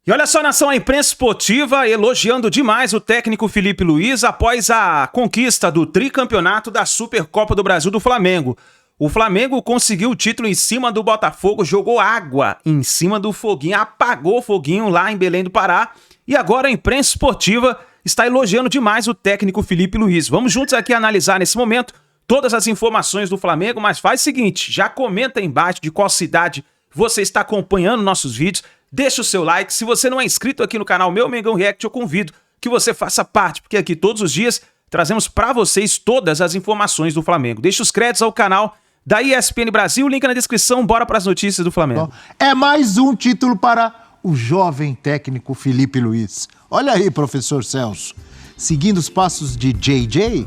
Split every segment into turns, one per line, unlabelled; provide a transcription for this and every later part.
E olha só, nação, a imprensa esportiva elogiando demais o técnico Felipe Luiz após a conquista do tricampeonato da Supercopa do Brasil do Flamengo. O Flamengo conseguiu o título em cima do Botafogo, jogou água em cima do Foguinho, apagou o Foguinho lá em Belém do Pará. E agora a imprensa esportiva está elogiando demais o técnico Felipe Luiz. Vamos juntos aqui analisar nesse momento todas as informações do Flamengo, mas faz o seguinte, já comenta aí embaixo de qual cidade você está acompanhando nossos vídeos. Deixa o seu like. Se você não é inscrito aqui no canal Meu Mengão React, eu convido que você faça parte, porque aqui todos os dias trazemos para vocês todas as informações do Flamengo. Deixa os créditos ao canal da ESPN Brasil, link na descrição, bora para as notícias do Flamengo.
É mais um título para o jovem técnico Felipe Luiz. Olha aí, professor Celso. Seguindo os passos de JJ,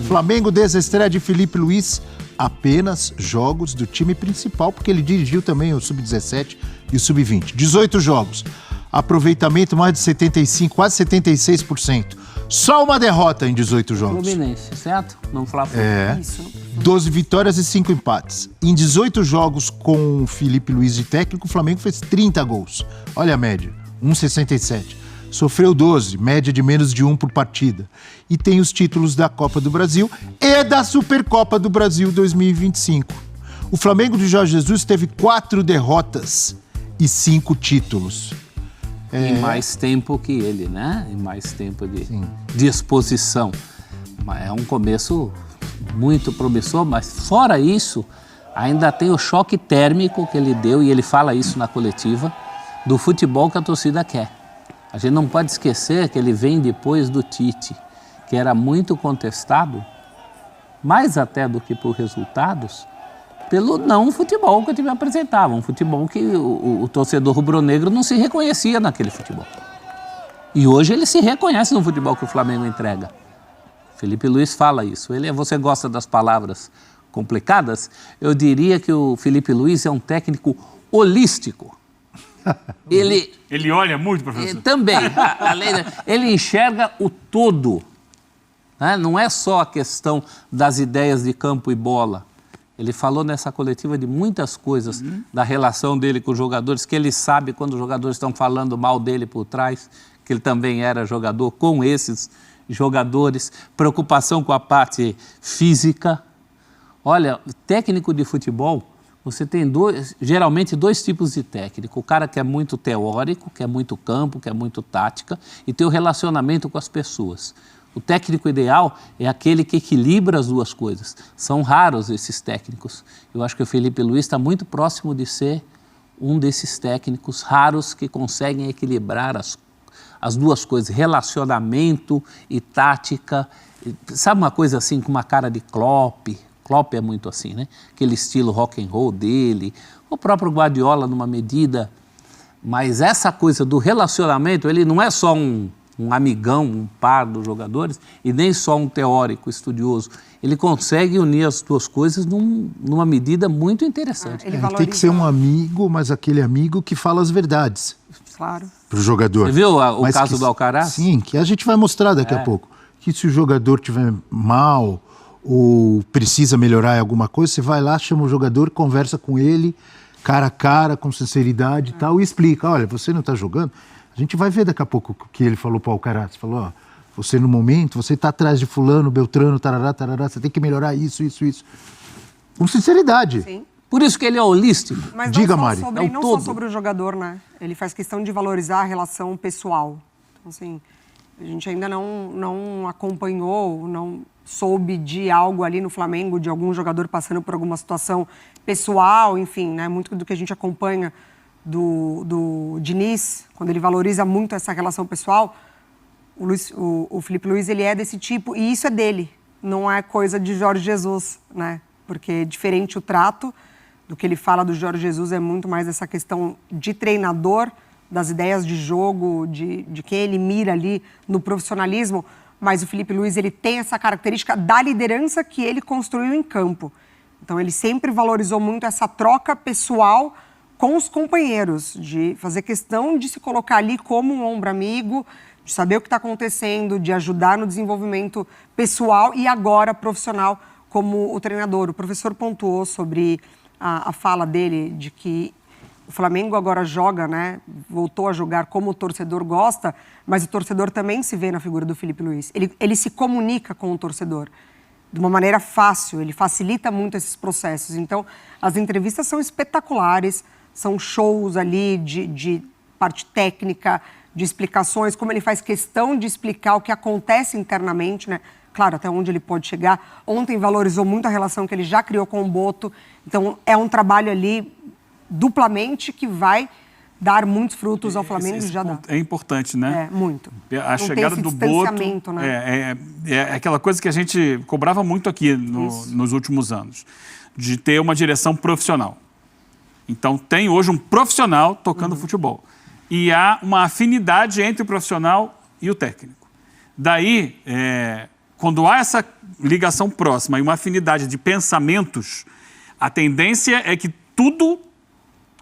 Flamengo desde a estreia de Felipe Luiz, apenas jogos do time principal, porque ele dirigiu também o Sub-17 e o Sub-20. 18 jogos, aproveitamento mais de 75%, quase 76%. Só uma derrota em 18 jogos.
Fluminense, certo? Não falar
isso. 12 vitórias e 5 empates. Em 18 jogos com o Felipe Luiz de técnico, o Flamengo fez 30 gols. Olha a média, 1,67. Sofreu 12, média de menos de 1 por partida. E tem os títulos da Copa do Brasil e da Supercopa do Brasil 2025. O Flamengo de Jorge Jesus teve 4 derrotas e 5 títulos.
E mais tempo que ele, né? E mais tempo de exposição. É um começo muito promissor, mas fora isso, ainda tem o choque térmico que ele deu, e ele fala isso na coletiva, do futebol que a torcida quer. A gente não pode esquecer que ele vem depois do Tite, que era muito contestado, mais até do que por resultados, pelo não futebol que o time apresentava. Um futebol que o torcedor rubro-negro não se reconhecia naquele futebol. E hoje ele se reconhece no futebol que o Flamengo entrega. Felipe Luiz fala isso. Você gosta das palavras complicadas? Eu diria que o Felipe Luiz é um técnico holístico. Ele
olha muito, professor?
Também. Ele enxerga o todo. Né? Não é só a questão das ideias de campo e bola. Ele falou nessa coletiva de muitas coisas, da relação dele com os jogadores, que ele sabe quando os jogadores estão falando mal dele por trás, que ele também era jogador com esses jogadores, preocupação com a parte física. Olha, técnico de futebol, você tem geralmente dois tipos de técnico. O cara que é muito teórico, que é muito campo, que é muito tática, e tem o relacionamento com as pessoas. O técnico ideal é aquele que equilibra as duas coisas. São raros esses técnicos. Eu acho que o Felipe Luiz está muito próximo de ser um desses técnicos raros que conseguem equilibrar as duas coisas, relacionamento e tática. Sabe uma coisa assim, com uma cara de Klopp? Klopp é muito assim, né? Aquele estilo rock and roll dele, o próprio Guardiola numa medida. Mas essa coisa do relacionamento, ele não é só um amigão, um par dos jogadores, e nem só um teórico estudioso. Ele consegue unir as duas coisas numa medida muito interessante.
Ele tem que ser um amigo, mas aquele amigo que fala as verdades.
Claro.
Para o jogador.
Você viu o caso do Alcaraz?
Sim, que a gente vai mostrar daqui a pouco. Que se o jogador estiver mal ou precisa melhorar em alguma coisa, você vai lá, chama o jogador, conversa com ele, cara a cara, com sinceridade e tal, e explica, olha, você não está jogando. A gente vai ver daqui a pouco o que ele falou para o Alcaraz. Falou, ó, você no momento, você está atrás de fulano, beltrano, tarará, tarará, você tem que melhorar isso. Com sinceridade.
Sim.
Por isso que ele é holístico.
Mas
diga,
não
Mari.
Não só sobre o jogador, né? Ele faz questão de valorizar a relação pessoal. Então, assim, a gente ainda não acompanhou, não soube de algo ali no Flamengo, de algum jogador passando por alguma situação pessoal, enfim, né? Muito do que a gente acompanha do Diniz, quando ele valoriza muito essa relação pessoal, o Felipe Luiz, ele é desse tipo, e isso é dele, não é coisa de Jorge Jesus, né? Porque é diferente o trato do que ele fala do Jorge Jesus, é muito mais essa questão de treinador, das ideias de jogo, de quem ele mira ali no profissionalismo, mas o Felipe Luiz, ele tem essa característica da liderança que ele construiu em campo. Então, ele sempre valorizou muito essa troca pessoal com os companheiros, de fazer questão de se colocar ali como um ombro amigo, de saber o que está acontecendo, de ajudar no desenvolvimento pessoal e agora profissional como o treinador. O professor pontuou sobre a fala dele de que O Flamengo agora joga, né? Voltou a jogar como o torcedor gosta, mas o torcedor também se vê na figura do Filipe Luís. Ele se comunica com o torcedor de uma maneira fácil, ele facilita muito esses processos. Então, as entrevistas são espetaculares, são shows ali de parte técnica, de explicações, como ele faz questão de explicar o que acontece internamente, né? Claro, até onde ele pode chegar. Ontem valorizou muito a relação que ele já criou com o Boto. Então, é um trabalho ali duplamente que vai dar muitos frutos ao Flamengo e já dá.
É importante, né?
É, muito.
A chegada do Boto
né?
é aquela coisa que a gente cobrava muito aqui nos últimos anos, de ter uma direção profissional. Então, tem hoje um profissional tocando futebol. E há uma afinidade entre o profissional e o técnico. Daí, quando há essa ligação próxima e uma afinidade de pensamentos, a tendência é que tudo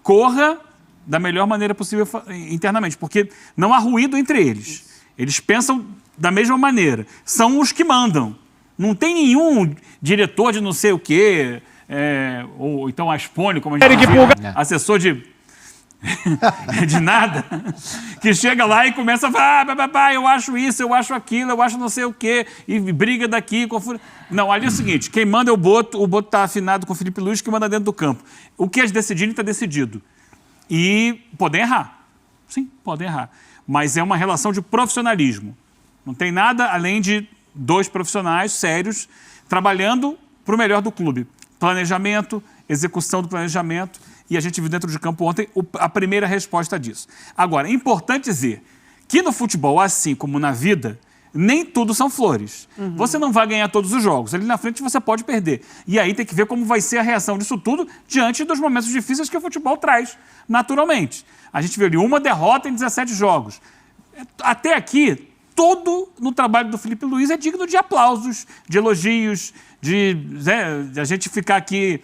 corra da melhor maneira possível internamente, porque não há ruído entre eles. Eles pensam da mesma maneira. São os que mandam. Não tem nenhum diretor de não sei o quê, ou então Aspone, como a gente diz, assessor de nada, que chega lá e começa a falar, eu acho isso, eu acho aquilo, eu acho não sei o quê, e briga daqui, confunde. Não, ali é o seguinte, quem manda é o Boto está afinado com o Filipe Luís, que manda dentro do campo. O que eles decidirem está decidido. E podem errar. Sim, podem errar. Mas é uma relação de profissionalismo. Não tem nada além de dois profissionais sérios trabalhando para o melhor do clube. Planejamento, execução do planejamento. E a gente viu dentro de campo ontem a primeira resposta disso. Agora, é importante dizer que no futebol, assim como na vida, nem tudo são flores. Você não vai ganhar todos os jogos. Ali na frente você pode perder. E aí tem que ver como vai ser a reação disso tudo diante dos momentos difíceis que o futebol traz, naturalmente. A gente viu ali uma derrota em 17 jogos. Até aqui, todo no trabalho do Filipe Luís é digno de aplausos, de elogios, de a gente ficar aqui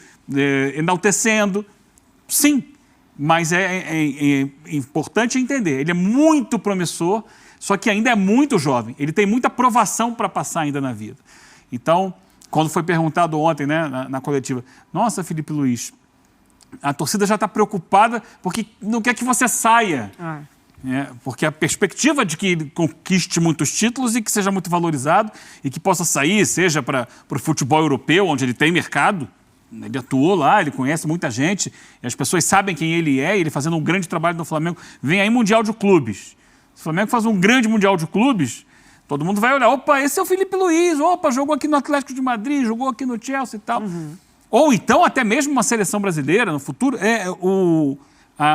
enaltecendo. Sim, mas é importante entender. Ele é muito promissor, só que ainda é muito jovem. Ele tem muita provação para passar ainda na vida. Então, quando foi perguntado ontem, né, na coletiva, nossa, Filipe Luís, a torcida já está preocupada porque não quer que você saia. Porque a perspectiva de que ele conquiste muitos títulos e que seja muito valorizado e que possa sair, seja para o futebol europeu, onde ele tem mercado. Ele atuou lá, ele conhece muita gente, e as pessoas sabem quem ele é, e ele fazendo um grande trabalho no Flamengo. Vem aí Mundial de Clubes. Se o Flamengo faz um grande Mundial de Clubes, todo mundo vai olhar, opa, esse é o Filipe Luís, opa, jogou aqui no Atlético de Madrid, jogou aqui no Chelsea e tal. Ou então até mesmo uma seleção brasileira no futuro.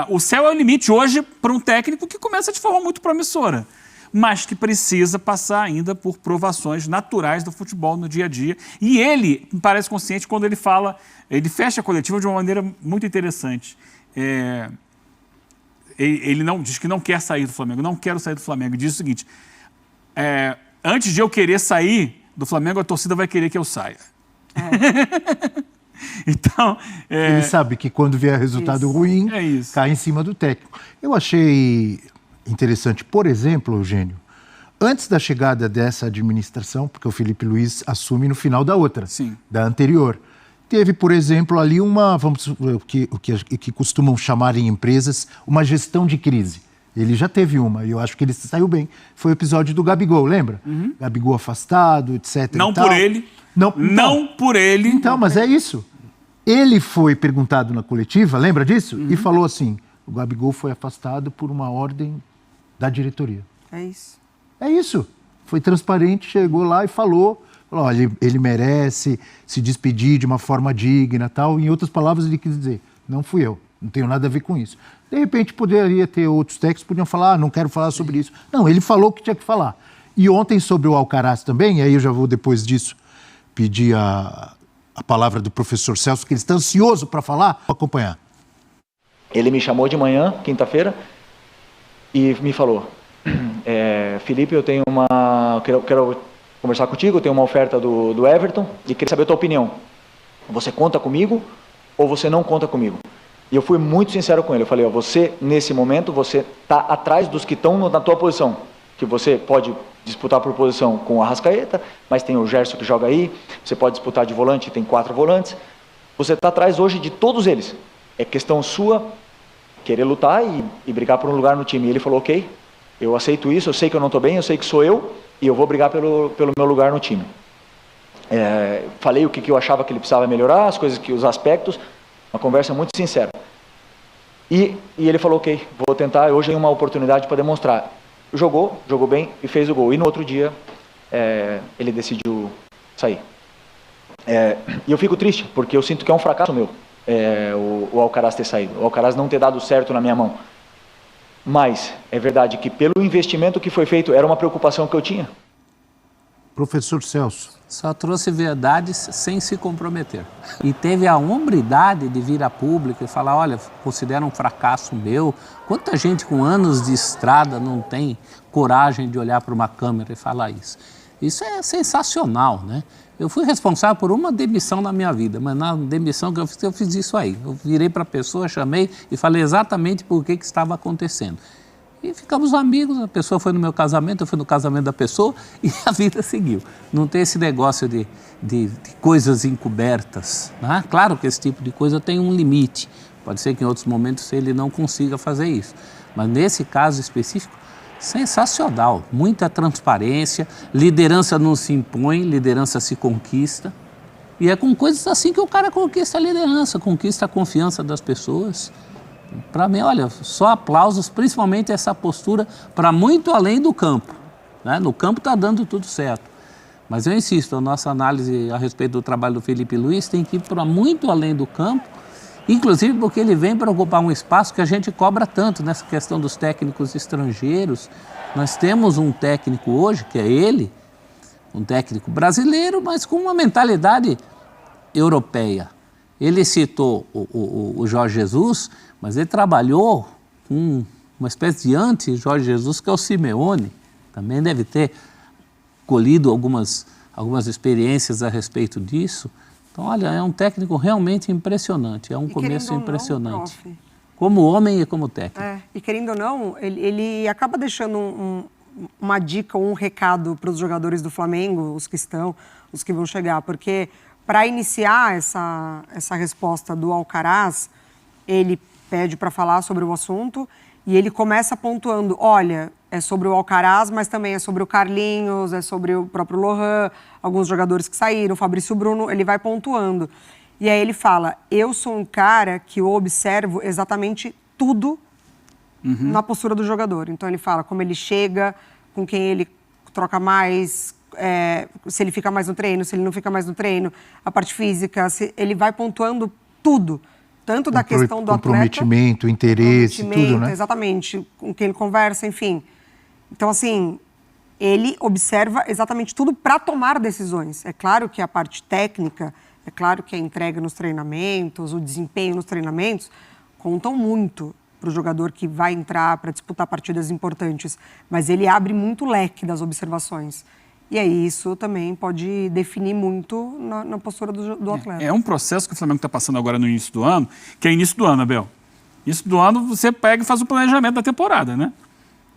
O céu é o limite hoje para um técnico que começa de forma muito promissora, mas que precisa passar ainda por provações naturais do futebol no dia a dia. E ele me parece consciente quando ele fala, ele fecha a coletiva de uma maneira muito interessante. Ele não diz que não quer sair do Flamengo, não quero sair do Flamengo. Ele diz o seguinte, antes de eu querer sair do Flamengo, a torcida vai querer que eu saia. Então,
ele sabe que quando vier resultado ruim, cai em cima do técnico. Eu achei interessante, por exemplo, Eugênio, antes da chegada dessa administração, porque o Filipe Luís assume no final da outra, da anterior, teve, por exemplo, ali o que costumam chamar em empresas, uma gestão de crise. Ele já teve uma, e eu acho que ele saiu bem. Foi o episódio do Gabigol, lembra? Gabigol afastado, etc.
Não por ele. Não por ele.
Então, mas é isso. Ele foi perguntado na coletiva, lembra disso? E falou assim, o Gabigol foi afastado por uma ordem da diretoria.
É isso.
É isso. Foi transparente, chegou lá e falou, olha, ele merece se despedir de uma forma digna, tal. Em outras palavras, ele quis dizer, não fui eu, não tenho nada a ver com isso. De repente, poderia ter outros técnicos que podiam falar, não quero falar sobre isso. Não, ele falou o que tinha que falar. E ontem, sobre o Alcaraz também, e aí eu já vou, depois disso, pedir a palavra do professor Celso, que ele está ansioso para falar, para acompanhar.
Ele me chamou de manhã, quinta-feira, e me falou, Felipe, eu tenho quero conversar contigo, eu tenho uma oferta do Everton e queria saber a tua opinião. Você conta comigo ou você não conta comigo? E eu fui muito sincero com ele, eu falei, você, nesse momento, você está atrás dos que estão na tua posição, que você pode disputar por posição com o Arrascaeta, mas tem o Gerson que joga aí, você pode disputar de volante, tem 4 volantes, você está atrás hoje de todos eles. É questão sua querer lutar e brigar por um lugar no time. E ele falou, ok, eu aceito isso, eu sei que eu não estou bem, eu sei que sou eu, e eu vou brigar pelo meu lugar no time. Falei o que eu achava que ele precisava melhorar, os aspectos, uma conversa muito sincera. E ele falou, ok, vou tentar, hoje tem uma oportunidade para demonstrar. Jogou bem e fez o gol. E no outro dia, ele decidiu sair. E eu fico triste, porque eu sinto que é um fracasso meu, o Alcaraz ter saído, o Alcaraz não ter dado certo na minha mão. Mas é verdade que pelo investimento que foi feito, era uma preocupação que eu tinha.
Professor Celso.
Só trouxe verdades sem se comprometer. E teve a hombridade de vir a público e falar, olha, considera um fracasso meu. Quanta gente com anos de estrada não tem coragem de olhar para uma câmera e falar isso? Isso é sensacional, né? Eu fui responsável por uma demissão na minha vida, mas na demissão que eu fiz isso aí. Eu virei para a pessoa, chamei e falei exatamente por que estava acontecendo. E ficamos amigos, a pessoa foi no meu casamento, eu fui no casamento da pessoa e a vida seguiu. Não tem esse negócio de coisas encobertas, né? Claro que esse tipo de coisa tem um limite. Pode ser que em outros momentos ele não consiga fazer isso. Mas nesse caso específico, sensacional. Muita transparência, liderança não se impõe, liderança se conquista. E é com coisas assim que o cara conquista a liderança, conquista a confiança das pessoas. Para mim, olha, só aplausos, principalmente essa postura para muito além do campo, né? No campo está dando tudo certo. Mas eu insisto, a nossa análise a respeito do trabalho do Filipe Luís tem que ir para muito além do campo, inclusive porque ele vem para ocupar um espaço que a gente cobra tanto nessa questão dos técnicos estrangeiros. Nós temos um técnico hoje, que é ele, um técnico brasileiro, mas com uma mentalidade europeia. Ele citou o Jorge Jesus, mas ele trabalhou com uma espécie de anti-Jorge Jesus, que é o Simeone. Também deve ter colhido algumas experiências a respeito disso. Então, olha, é um técnico realmente impressionante, é um começo impressionante.
Não, prof,
como homem e como técnico.
E querendo ou não, ele acaba deixando uma dica ou um recado para os jogadores do Flamengo, os que estão, os que vão chegar, porque para iniciar essa resposta do Alcaraz, ele pede para falar sobre o assunto e ele começa pontuando, olha, é sobre o Alcaraz, mas também é sobre o Carlinhos, é sobre o próprio Lohan, alguns jogadores que saíram, o Fabrício Bruno, ele vai pontuando. E aí ele fala, eu sou um cara que eu observo exatamente tudo na postura do jogador. Então ele fala como ele chega, com quem ele troca mais, se ele fica mais no treino, se ele não fica mais no treino, a parte física, ele vai pontuando tudo. Tanto da questão do atleta...
Comprometimento, interesse, tudo, né?
Exatamente, com quem ele conversa, enfim. Então, assim, ele observa exatamente tudo para tomar decisões. É claro que a parte técnica, é claro que a entrega nos treinamentos, o desempenho nos treinamentos, contam muito para o jogador que vai entrar para disputar partidas importantes. Mas ele abre muito leque das observações. E aí isso também pode definir muito na postura do atleta.
É um processo que o Flamengo está passando agora no início do ano, que é início do ano, Abel. Início do ano você pega e faz o planejamento da temporada, né?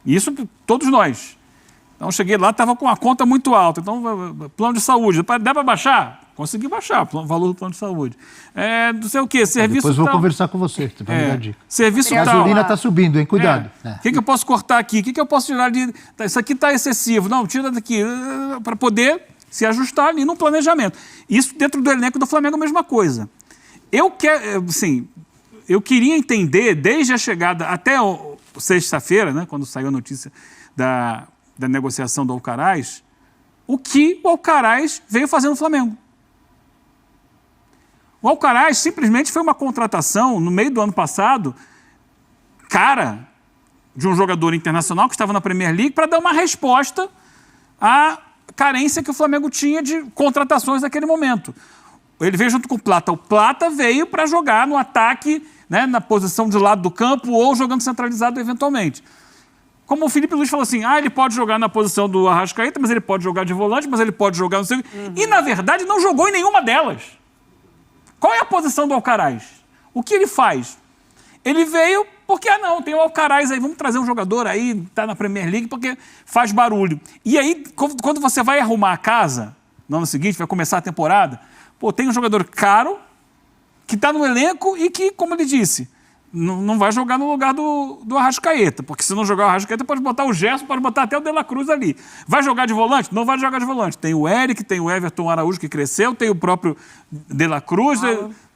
Isso todos nós. Então eu cheguei lá, estava com a conta muito alta. Então, plano de saúde, dá para baixar? Consegui baixar o valor do plano de saúde. Não sei o quê, serviço
depois vou
tal.
conversar com você vai me dar dica.
Serviço
A
tal.
gasolina está subindo, hein? Cuidado.
O que eu posso cortar aqui? O que eu posso tirar de... Isso aqui está excessivo. Não, tira daqui. Para poder se ajustar ali no planejamento. Isso dentro do elenco do Flamengo é a mesma coisa. Eu queria entender, desde a chegada até sexta-feira, né, quando saiu a notícia da negociação do Alcaraz, o que o Alcaraz veio fazer no Flamengo. O Alcaraz simplesmente foi uma contratação, no meio do ano passado, cara, de um jogador internacional que estava na Premier League para dar uma resposta à carência que o Flamengo tinha de contratações naquele momento. Ele veio junto com o Plata. O Plata veio para jogar no ataque, né, na posição de lado do campo ou jogando centralizado eventualmente. Como o Filipe Luís falou assim, ele pode jogar na posição do Arrascaeta, mas ele pode jogar de volante, mas ele pode jogar no seu... E, na verdade, não jogou em nenhuma delas. Qual é a posição do Alcaraz? O que ele faz? Ele veio porque, tem o Alcaraz aí, vamos trazer um jogador aí, tá na Premier League, porque faz barulho. E aí, quando você vai arrumar a casa, no ano seguinte, vai começar a temporada, tem um jogador caro, que está no elenco e que, como ele disse, não vai jogar no lugar do Arrascaeta, porque se não jogar o Arrascaeta, pode botar o Gerson, pode botar até o De La Cruz ali. Vai jogar de volante? Não vai jogar de volante. Tem o Eric, tem o Everton Araújo que cresceu, tem o próprio De La Cruz,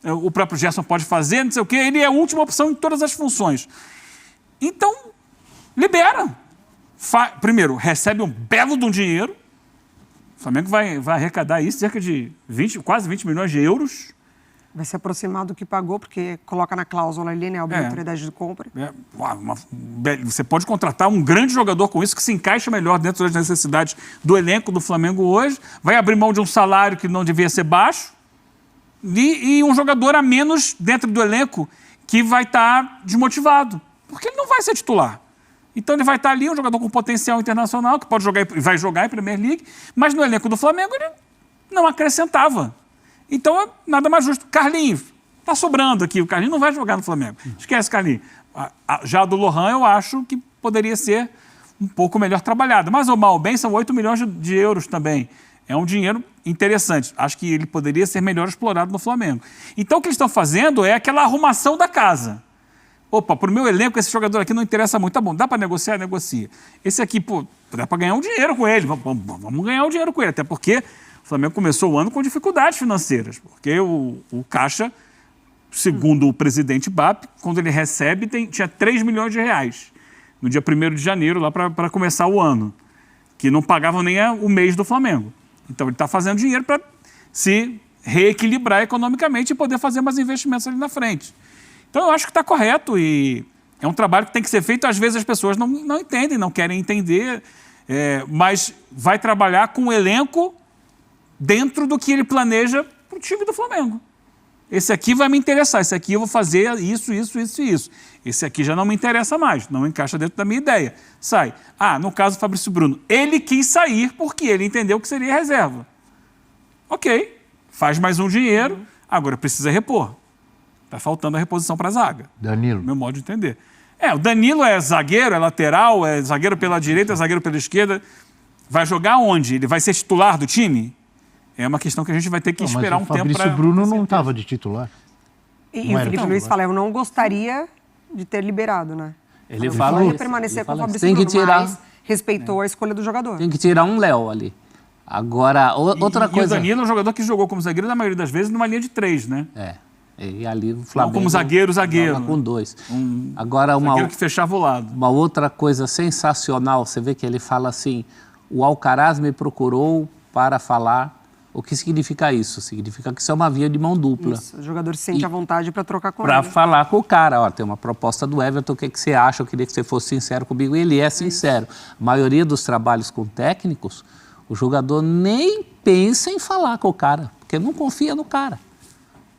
o próprio Gerson pode fazer, não sei o quê. Ele é a última opção em todas as funções. Então, libera. Primeiro, recebe um belo de um dinheiro. O Flamengo vai arrecadar isso, cerca de quase 20 milhões de euros.
Vai se aproximar do que pagou, porque coloca na cláusula ali, né, a obrigatoriedade de compra.
Você pode contratar um grande jogador com isso, que se encaixa melhor dentro das necessidades do elenco do Flamengo hoje, vai abrir mão de um salário que não devia ser baixo, e um jogador a menos dentro do elenco que vai estar desmotivado, porque ele não vai ser titular. Então ele vai estar ali, um jogador com potencial internacional, que pode jogar, vai jogar em Premier League, mas no elenco do Flamengo ele não acrescentava. Então, nada mais justo. Carlinhos, tá sobrando aqui. O Carlinhos não vai jogar no Flamengo. Esquece, Carlinhos. Já a do Lohan, eu acho que poderia ser um pouco melhor trabalhada. Mas, o mal ou bem, são 8 milhões de euros também. É um dinheiro interessante. Acho que ele poderia ser melhor explorado no Flamengo. Então, o que eles estão fazendo é aquela arrumação da casa. Opa, para o meu elenco, esse jogador aqui não interessa muito. Tá bom, dá para negociar? Negocia. Esse aqui, pô, dá para ganhar um dinheiro com ele. Vamos ganhar um dinheiro com ele. Até porque o Flamengo começou o ano com dificuldades financeiras, porque o Caixa, segundo o presidente BAP, quando ele recebe, tinha 3 milhões de reais no dia 1º de janeiro, lá para começar o ano, que não pagavam nem o mês do Flamengo. Então, ele está fazendo dinheiro para se reequilibrar economicamente e poder fazer mais investimentos ali na frente. Então, eu acho que está correto e é um trabalho que tem que ser feito. Às vezes, as pessoas não entendem, não querem entender, mas vai trabalhar com o elenco dentro do que ele planeja para o time do Flamengo. Esse aqui vai me interessar, esse aqui eu vou fazer isso. Esse aqui já não me interessa mais, não encaixa dentro da minha ideia. Sai. No caso do Fabrício Bruno, ele quis sair porque ele entendeu que seria reserva. Ok, faz mais um dinheiro, agora precisa repor. Está faltando a reposição para a zaga.
Danilo.
Meu modo de entender. O Danilo é zagueiro, é lateral, é zagueiro pela direita, é zagueiro pela esquerda. Vai jogar onde? Ele vai ser titular do time? É uma questão que a gente vai ter que esperar um tempo para...
O Fabrício Bruno não estava de titular.
E o Felipe Luiz fala, eu não gostaria de ter liberado, né?
Ele fala isso.
Permanecer com o Fabrício
Tem que
Bruno,
tirar,
mas respeitou a escolha do jogador.
Tem que tirar um Léo ali. Agora, outra coisa...
E o Danilo é um jogador que jogou como zagueiro, na maioria das vezes, numa linha de 3, né?
E ali o Flamengo...
Não como zagueiro.
Com 2. Agora,
zagueiro que fechava o lado.
Uma outra coisa sensacional, você vê que ele fala assim, o Alcaraz me procurou para falar... O que significa isso? Significa que isso é uma via de mão dupla.
Isso, o jogador se sente à vontade para trocar com ele.
Para falar com o cara. Tem uma proposta do Everton, o que você acha? Eu queria que você fosse sincero comigo. E ele é sincero. A maioria dos trabalhos com técnicos, o jogador nem pensa em falar com o cara, porque não confia no cara.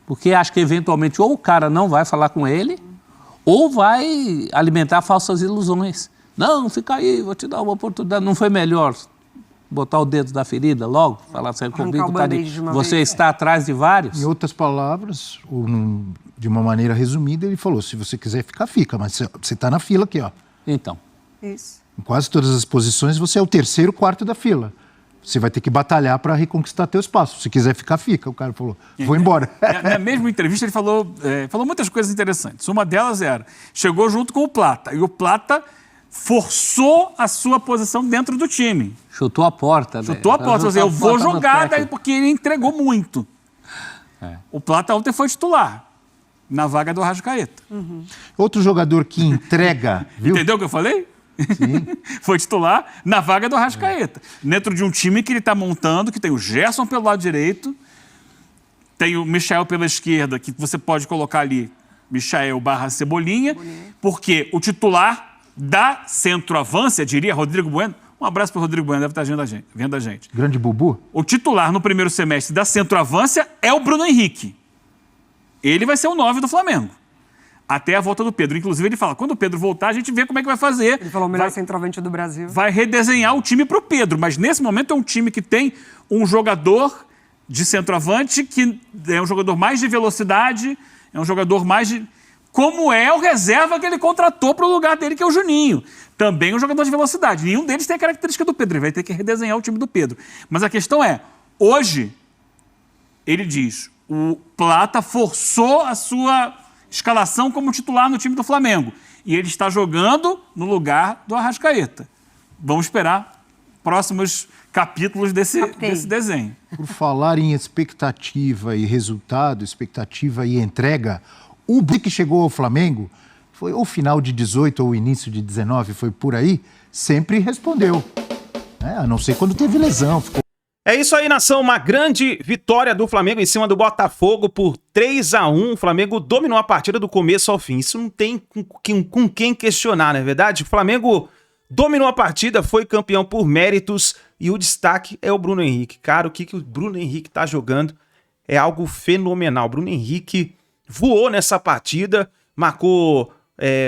Porque acha que, eventualmente, ou o cara não vai falar com ele, ou vai alimentar falsas ilusões. Não, fica aí, vou te dar uma oportunidade. Não foi melhor botar o dedo da ferida logo, falar assim, comigo, você está atrás de vários?
Em outras palavras, de uma maneira resumida, ele falou, se você quiser ficar, fica, mas você está na fila aqui, ó.
Então.
Isso.
Em quase todas as posições, você é o 3º, 4º da fila. Você vai ter que batalhar para reconquistar teu espaço. Se quiser ficar, fica. O cara falou, vou embora.
Na mesma entrevista, ele falou muitas coisas interessantes. Uma delas era, chegou junto com o Plata, e o Plata forçou a sua posição dentro do time.
Chutou a porta.
Chutou a porta. Eu vou jogar, daí, porque ele entregou muito. O Plata ontem foi titular, na vaga do Arrascaeta.
Outro jogador que entrega, viu?
Entendeu o que eu falei?
Sim.
Foi titular na vaga do Arrascaeta. Dentro de um time que ele está montando, que tem o Gerson pelo lado direito, tem o Michael pela esquerda, que você pode colocar ali, Michael / Cebolinha, porque o titular da centroavância, diria Rodrigo Bueno. Um abraço para o Rodrigo Bueno, deve estar vendo a gente.
Grande Bubu.
O titular no primeiro semestre da centroavância é o Bruno Henrique. Ele vai ser o 9 do Flamengo. Até a volta do Pedro. Inclusive, ele fala, quando o Pedro voltar, a gente vê como é que vai fazer.
Ele falou o melhor centroavante do Brasil.
Vai redesenhar o time para o Pedro. Mas, nesse momento, é um time que tem um jogador de centroavante que é um jogador mais de velocidade, é um jogador mais de... Como é o reserva que ele contratou para o lugar dele, que é o Juninho. Também um jogador de velocidade. Nenhum deles tem a característica do Pedro. Ele vai ter que redesenhar o time do Pedro. Mas a questão é, hoje, ele diz, o Plata forçou a sua escalação como titular no time do Flamengo. E ele está jogando no lugar do Arrascaeta. Vamos esperar próximos capítulos desse desenho.
Por falar em expectativa e resultado, expectativa e entrega, o que chegou ao Flamengo, foi ou final de 18 ou início de 19, foi por aí, sempre respondeu. A não ser quando teve lesão.
É isso aí, nação. Uma grande vitória do Flamengo em cima do Botafogo por 3-1. O Flamengo dominou a partida do começo ao fim. Isso não tem com quem questionar, não é verdade? O Flamengo dominou a partida, foi campeão por méritos e o destaque é o Bruno Henrique. Cara, o que o Bruno Henrique tá jogando é algo fenomenal. O Bruno Henrique voou nessa partida, marcou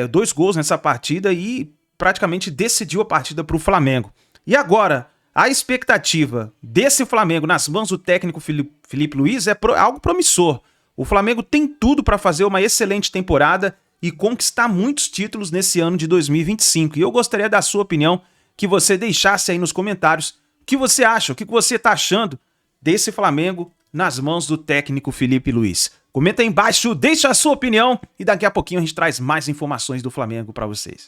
2 gols nessa partida e praticamente decidiu a partida para o Flamengo. E agora, a expectativa desse Flamengo nas mãos do técnico Filipe Luiz é algo promissor. O Flamengo tem tudo para fazer uma excelente temporada e conquistar muitos títulos nesse ano de 2025. E eu gostaria da sua opinião, que você deixasse aí nos comentários o que você acha, o que você está achando desse Flamengo nas mãos do técnico Filipe Luiz. Comenta aí embaixo, deixa a sua opinião e daqui a pouquinho a gente traz mais informações do Flamengo para vocês.